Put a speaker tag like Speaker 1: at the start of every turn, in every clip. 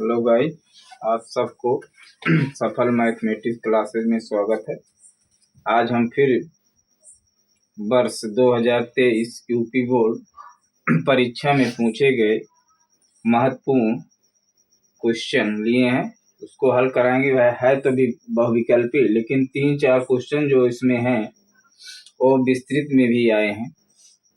Speaker 1: Hello guys, आप सबको सफल मैथमेटिक्स क्लासेस में स्वागत है। आज हम फिर वर्ष 2023 यूपी बोर्ड परीक्षा में पूछे गए महत्वपूर्ण क्वेश्चन लिए हैं, उसको हल कराएंगे। वह है तो भी बहुविकल्पी, लेकिन 3-4 क्वेश्चन जो इसमें हैं वो विस्तृत में भी आए हैं।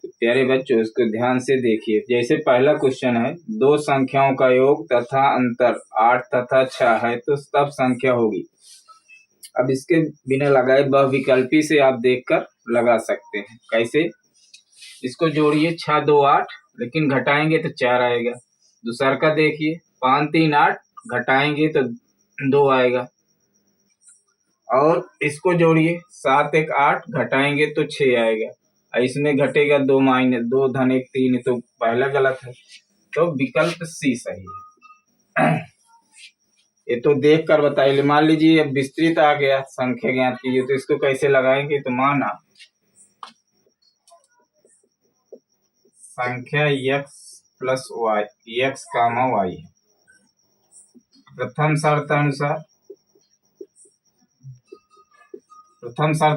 Speaker 1: तो प्यारे बच्चों, इसको ध्यान से देखिए। जैसे पहला क्वेश्चन है, दो संख्याओं का योग तथा अंतर 8 तथा 6 है तो तब संख्या होगी। अब इसके बिना लगाए बहुविकल्पी से आप देखकर लगा सकते हैं। कैसे? इसको जोड़िए, 6 2 8, लेकिन घटाएंगे तो 4 आएगा। दूसरा का देखिए, 5 3 8, घटाएंगे तो 2 आएगा। और इसको जोड़िए, 7 1 8, घटाएंगे तो 6 आएगा। इसमें घटेगा 2 - 2 धन 1 3, तो पहला गलत है। तो विकल्प सी सही है। ये तो देख कर बताइए। मान लीजिए अब विस्तृत आ गया, संख्या ज्ञात कीजिए, तो इसको कैसे लगाएंगे? तो माना संख्या x plus Y, x comma y है। प्रथम शर्त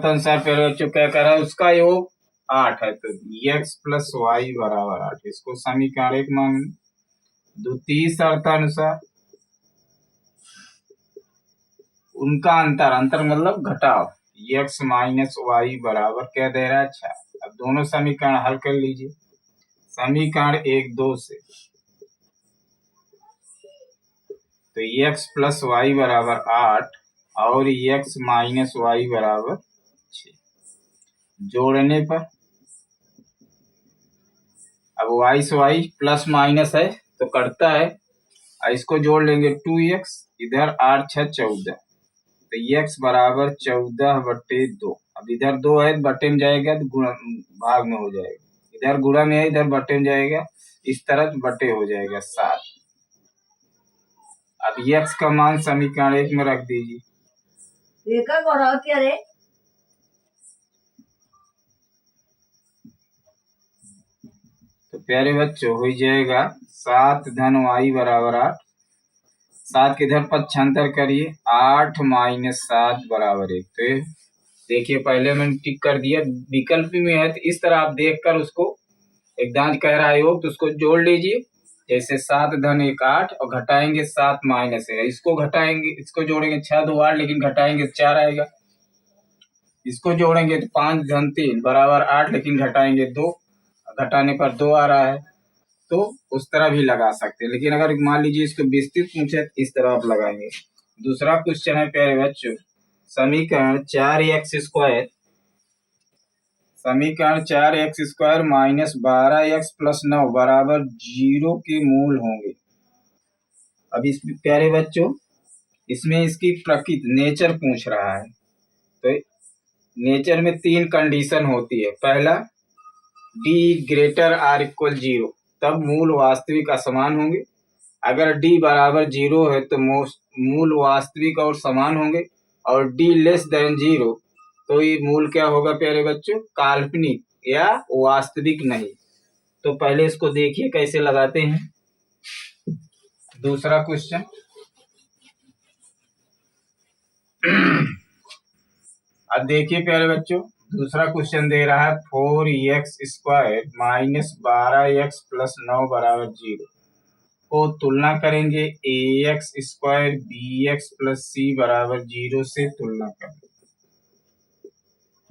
Speaker 1: अनुसार पहले बच्चों क्या कर रहा है, उसका योग 8 है तो x प्लस वाई बराबर 8, इसको समीकरण 1 मान। द्वितीय शर्त अनुसार उनका अंतर मतलब घटाव, x माइनस वाई बराबर क्या दे रहा है? 6। अब दोनों समीकरण हल कर लीजिए। समीकरण 1 2 से तो x प्लस वाई बराबर 8 और x माइनस वाई बराबर 6। जोड़ने पर अब y से y प्लस माइनस है तो कटता है, इसको जोड़ लेंगे 2x, इधर 8 6 14, तो x बराबर 14/2। अब इधर 2 है, बटे में जाएगा तो गुणा भाग में हो जाएगा, इधर गुणा में है, इधर बटे में जाएगा, इस तरह बटे हो जाएगा 7। अब x का मान समीकरण 1 में रख दीजिए। तो प्यारे बच्चों हो जाएगा 7 धन वाई बराबर 8। 7 के इधर पक्षांतर करिए, 8 - 7 बराबर 1। तो देखिए पहले मैंने टिक कर दिया, विकल्प में है तो इस तरह आप देखकर उसको एकदम कह रहा है योग, तो उसको जोड़ लीजिए। जैसे 7 धन 1 8 और घटाएंगे 7 माइनस है, इसको घटाएंगे, इसको जोड़ेंगे 6 2 8, लेकिन घटाएंगे 4 आएगा। इसको जोड़ेंगे तो 5 धन 3 बराबर 8, लेकिन घटाएंगे 2, घटाने पर 2 आ रहा है। तो उस तरह भी लगा सकते हैं, लेकिन अगर मान लीजिए इसको विस्तृत पूछे तो इस तरह आप लगाएंगे। दूसरा क्वेश्चन है प्यारे बच्चों, समीकरण 4x² माइनस 12x प्लस 9 बराबर 0 के मूल होंगे। अब इस प्यारे बच्चों इसमें इसकी प्रकृति नेचर पूछ रहा है। तो नेचर में 3 कंडीशन होती है। पहला, d ग्रेटर आर इक्वल 0, तब मूल वास्तविक असमान होंगे। अगर d बराबर 0 है तो मूल वास्तविक और समान होंगे, और d लेस देन 0 तो ये मूल क्या होगा प्यारे बच्चों? काल्पनिक या वास्तविक नहीं। तो पहले इसको देखिए कैसे लगाते हैं। दूसरा क्वेश्चन अब देखिए प्यारे बच्चों, दूसरा क्वेश्चन दे रहा है 4x² माइनस 12x प्लस 9 बराबर 0 को तुलना करेंगे ax² bx प्लस c बराबर 0 से तुलना करेंगे।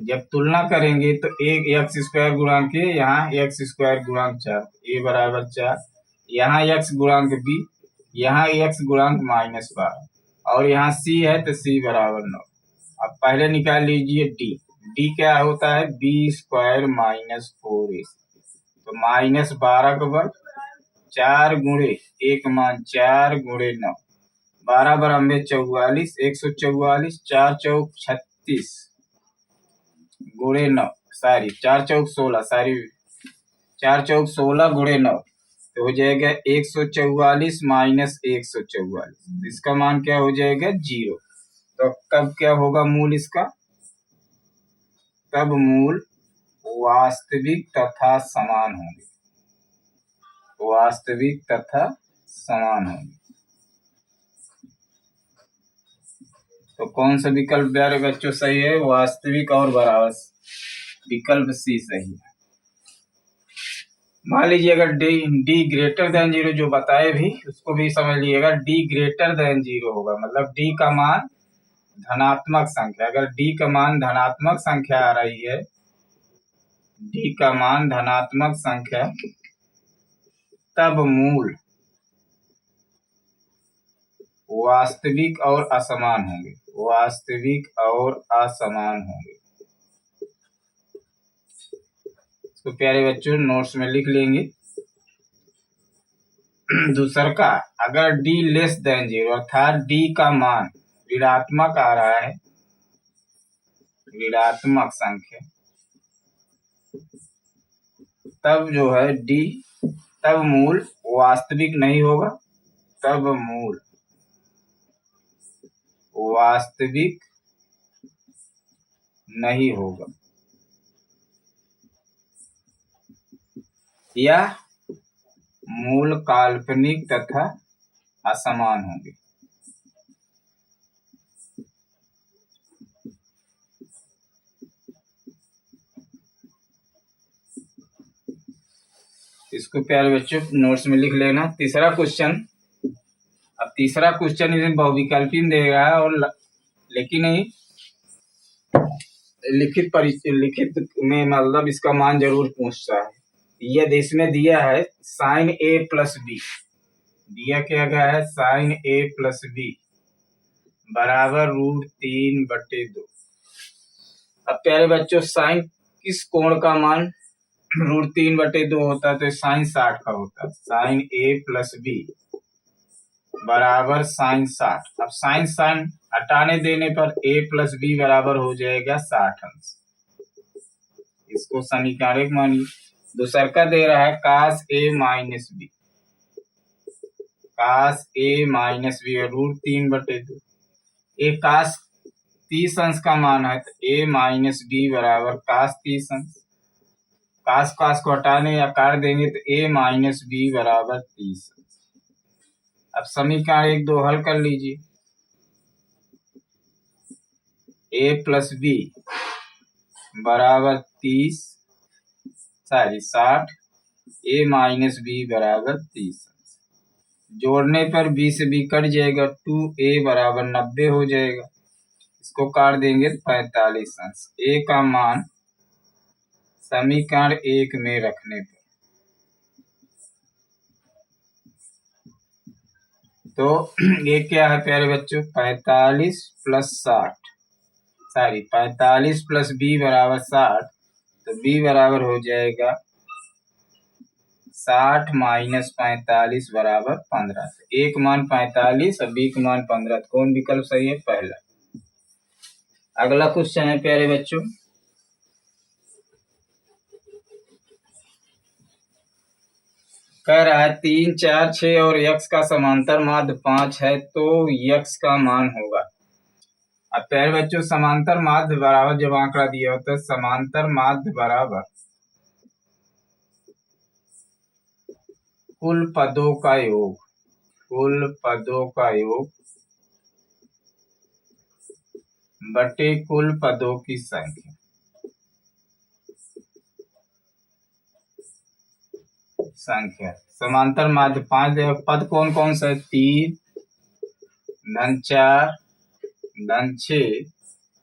Speaker 1: जब तुलना करेंगे तो एक x² गुणांक a, यहाँ x² गुणांक 4, a बराबर 4, यहाँ x गुणांक b, यहाँ x गुणांक -12, और यहाँ c है तो c बराबर 9। अब पहले निकाल लीजिए d क्या होता है? b² माइनस 4ac, तो -12 का वर्ग 4 गुणे 1 मान 4 गुणे 9, 12 बराबर 44, 144, 4 चौक 36 गुणे 9, 4 चौक 16, 4 चौक 16 गुणे 9, तो हो जाएगा 144 माइनस 144, इसका मान क्या हो जाएगा? 0। तो तब क्या होगा मूल इसका? तब मूल वास्तविक तथा समान होंगे, वास्तविक तथा समान होंगे। तो कौन सा विकल्प प्यारे बच्चों सही है? वास्तविक और बराबर, विकल्प सी सही है। मान लीजिए अगर डी ग्रेटर देन जीरो जो बताए भी उसको भी समझ लीजिएगा। डी ग्रेटर देन जीरो होगा मतलब डी का मान धनात्मक संख्या। अगर डी का मान धनात्मक संख्या आ रही है, डी का मान धनात्मक संख्या, तब मूल वास्तविक और असमान होंगे। वास्तविक और असमान होंगे। तो प्यारे बच्चों नोट्स में लिख लेंगे। दूसरा का, अगर डी लेस देन जीरो अर्थात डी का मान ऋणात्मक आ रहा है, ऋणात्मक संख्या, तब जो है डी, तब मूल वास्तविक नहीं होगा। तब मूल वास्तविक नहीं होगा या मूल काल्पनिक तथा असमान होंगे। इसको प्यारे बच्चों नोट्स में लिख लेना। तीसरा क्वेश्चन, अब तीसरा क्वेश्चन इसमें बहुविकल्पी में दे रहा है और लेकिन नहीं लिखित में मतलब इसका मान जरूर पूछता है। यदि इसमें दिया है साइन ए प्लस बी, दिया क्या गया है साइन ए प्लस बी बराबर √3/2। अब प्यारे बच्चों साइन किस कोण का मान √3/2 होता है? तो साइन 60 का होता है। साइन ए प्लस बी बराबर साइन 60। अब साइन साइन हटाने देने पर ए प्लस बी बराबर हो जाएगा 60 अंश। इसको समीकरण एक मानिए। दूसरा का दे रहा है कास ए माइनस बी, कास ए माइनस बी √3/2। ए कास 30 अंश का मान है तो ए माइनस बी बराबर कास 30 अंश। कास कास को हटाने या काट देंगे तो ए माइनस बी बराबर 30। अब समीकरण 1-2 हल कर लीजिए। ए प्लस बी बराबर 60, ए माइनस बी बराबर 30। जोड़ने पर बी से बी कट जाएगा, 2a बराबर 90 हो जाएगा। इसको काट देंगे तो 45 अंश। ए का मान समीकरण 1 में रखने पर तो ये क्या है प्यारे बच्चों 45 प्लस बी बराबर 60, तो बी बराबर हो जाएगा 60 माइनस 45 बराबर 15। ए का मान 45 और बी का मान 15। कौन विकल्प सही है? पहला। अगला क्वेश्चन है प्यारे बच्चों, कह रहा है 3, 4, 6 और यक्स का समांतर माध्य 5 है तो यक्स का मान होगा। अब प्यारे बच्चों समांतर माध्य बराबर जब आंकड़ा दिया होता है, समांतर माध्य बराबर कुल पदों का योग, कुल पदों का योग बटे कुल पदों की संख्या। समांतर माध्य 5 पद कौन कौन सा है? 3, धन 4, धन 6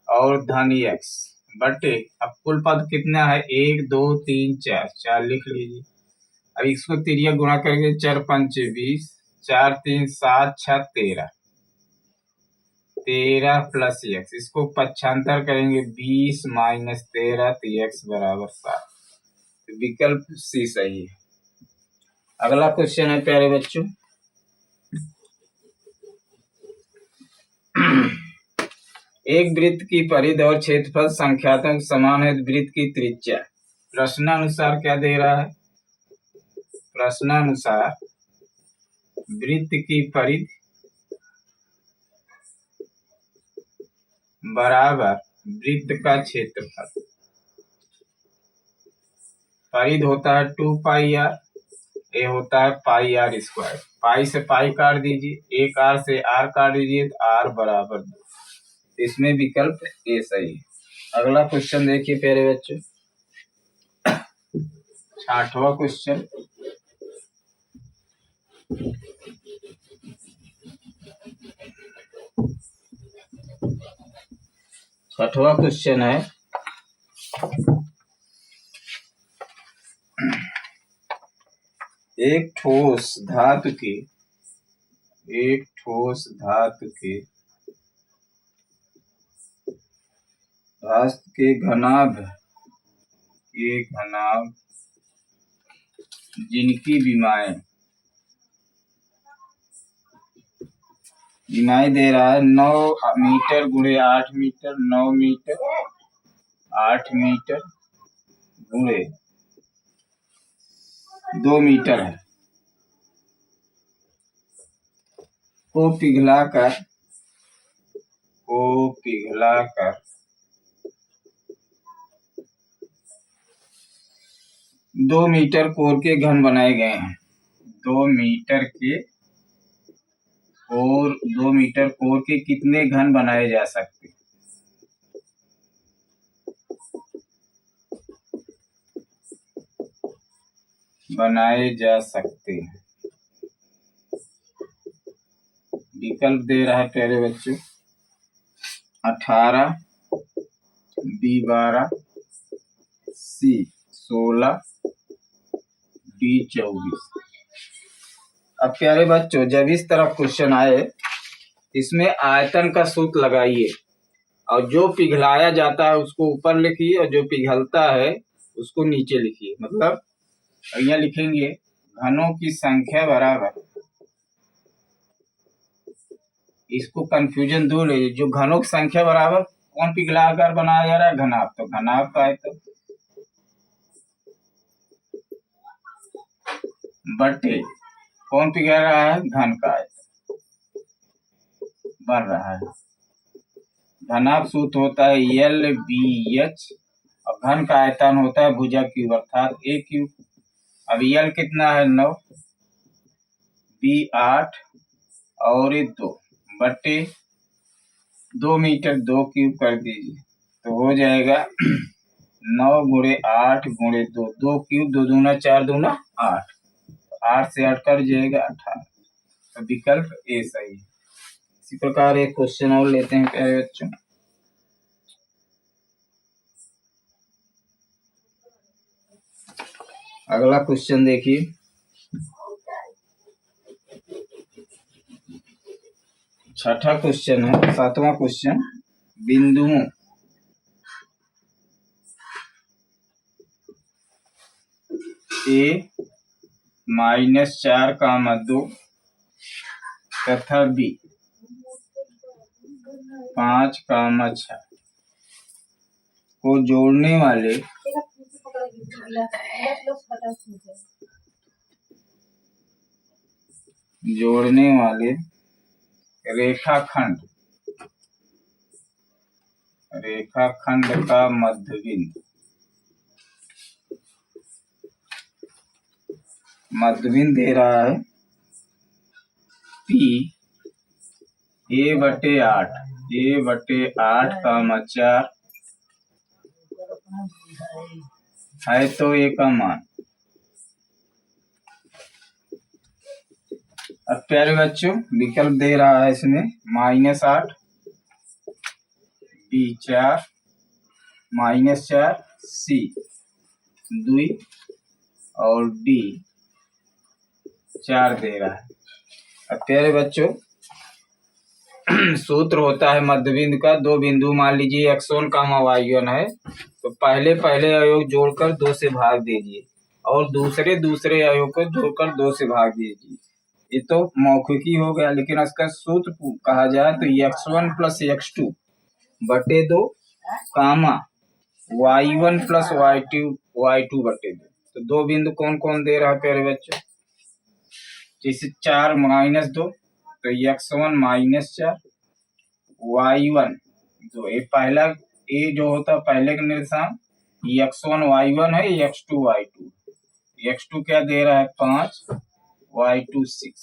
Speaker 1: और धन x बटे, अब कुल पद कितना है? 1, 2, 3, 4, 4 लिख लीजिए। अब इसको तिरिया गुणा करके 4 5 20, 4 3 7 6 13, 13 प्लस x, इसको पक्षांतर करेंगे 20 माइनस 13 तो x बराबर 7। तो विकल्प सी सही है। अगला क्वेश्चन है प्यारे बच्चों, एक वृत्त की परिधि और क्षेत्रफल संख्यात्मक समान है, वृत्त की त्रिज्या प्रश्नानुसार क्या दे रहा है? प्रश्नानुसार वृत्त की परिधि बराबर वृत्त का क्षेत्रफल। परिधि होता है 2πr, ए होता है πr²। पाई से पाई काट दीजिए, एक r से r काट दीजिए तो r बराबर 2। इसमें विकल्प ए सही है। अगला क्वेश्चन देखिए प्यारे बच्चों, 60वां क्वेश्चन। छठवां क्वेश्चन है, एक ठोस धातु के घनाभ जिनकी विमाएं दे रहा है 9 मीटर गुणे 8 मीटर, 9 मीटर 8 मीटर गुणे 2 मीटर है, को पिघलाकर 2 मीटर कोर के घन बनाए गए हैं। 2 मीटर कोर के कितने घन बनाए जा सकते हैं? विकल्प दे रहा है प्यारे बच्चों, 18, बी 12, सी 16, डी 24। अब प्यारे बच्चों, जब इस तरह क्वेश्चन आए, इसमें आयतन का सूत्र लगाइए और जो पिघलाया जाता है उसको ऊपर लिखिए और जो पिघलता है उसको नीचे लिखिए। मतलब यहाँ लिखेंगे घनों की संख्या बराबर, इसको कंफ्यूजन दूर है, जो घनों की संख्या बराबर कौन पिघलाकर बनाया जा रहा है? घनाभ। तो घनाभ का आयतन बटे कौन पिघल रहा है? घन का आयतन बन रहा है। घनाभ सूत्र होता है LBH और घन का आयतन होता है भुजा क्यूब अर्थात A क्यूब। अब L कितना है? 9, B 8 और 2 बटे 2 मीटर 2 क्यूब कर दीजिए तो हो जाएगा 9 गुणे 8 गुणे 2, 2 क्यूब 2 दूना 4 दूना 8, 8 से 8 कट जाएगा 18। तो विकल्प ए सही है। इसी प्रकार एक क्वेश्चन और लेते हैं प्यारे बच्चों। अगला क्वेश्चन देखिए, 6वां क्वेश्चन है, 7वां क्वेश्चन। बिंदुओं A -4, 2 तथा B 5, 6 को जोड़ने वाले रेखाखंड का मध्यबिंदु दे रहा है P A/8 4 है तो A का मान। अब प्यारे बच्चों, विकल्प दे रहा है इसमें -8, B 4, -4, C 2 और D 4 दे रहा है। अब प्यारे बच्चों, सूत्र होता है मध्यबिंदु का, दो बिंदु मान लीजिए x1, y1 है तो पहले अवयव जोड़कर 2 से भाग दीजिए और दूसरे अवयव को जोड़कर 2 से भाग दीजिए। ये तो मौखिकी हो गया, लेकिन इसका सूत्र कहा जाए तो x1 + x2 बटे 2 y1 + y2 बटे 2। तो दो बिंदु कौन कौन दे रहा है प्यारे बच्चों? जैसे 4 - 2 तो x1 -4, y1 तो ये पहला ए जो होता है पहले का निर्देशांक x1 y1 है, x2 y2। x2 क्या दे रहा है? 5, y2 6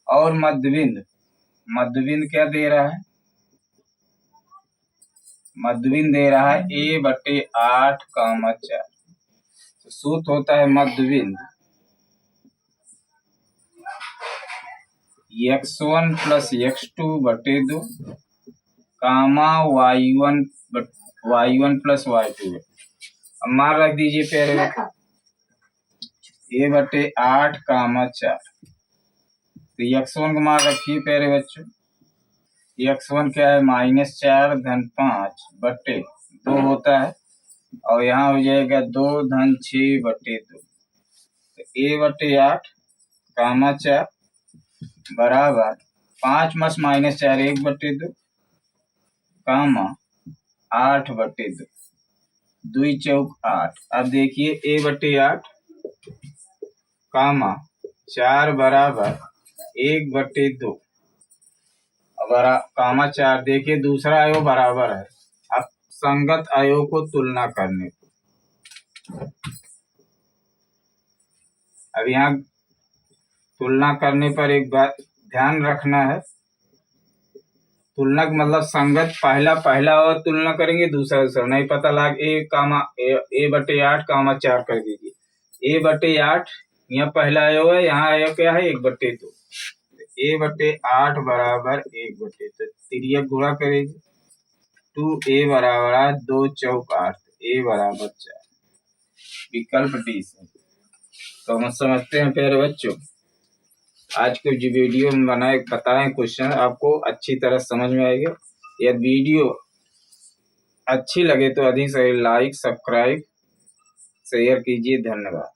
Speaker 1: और मध्यबिंदु क्या दे रहा है? मध्यबिंदु दे रहा है a/8, 4। तो सूत्र होता है मध्यबिंदु x1 + x2/2 कामा y1 + y2। अब मान रख दीजिए पहले a/8, 4। तो x1 का मान रखिए प्यारे बच्चों। x1 क्या है, -4 धन 5/2 होता है, और यहाँ हो जाएगा 2 धन 6/2। तो a/8, 4 बराबर 5 + -4 1/2 कामा 8/2, 2 चौक 8। अब देखिए a/8 कामा 4 बराबर 1/2 कामा 4। देखिए दूसरा आयोग बराबर है। अब संगत आयोग को तुलना करने को, अब यहाँ तुलना करने पर एक बात ध्यान रखना है, तुलना का मतलब संगत पहला और तुलना करेंगे, दूसरा नहीं पता लग a/8, 4 कर दीजिए। a/8 यहाँ पहला आयोग है, यहाँ आयोग क्या है 1/2। a/8 बराबर 1/2, तो तिर्यक गुणा करेगी 2a बराबर 2 चौक 8, a बराबर 4। विकल्प डी से। तो हम समझते हैं प्यारे बच्चों, आज के जो वीडियो में बताए क्वेश्चन आपको अच्छी तरह समझ में आएगा। यदि वीडियो अच्छी लगे तो अधिक से लाइक, सब्सक्राइब, शेयर कीजिए। धन्यवाद।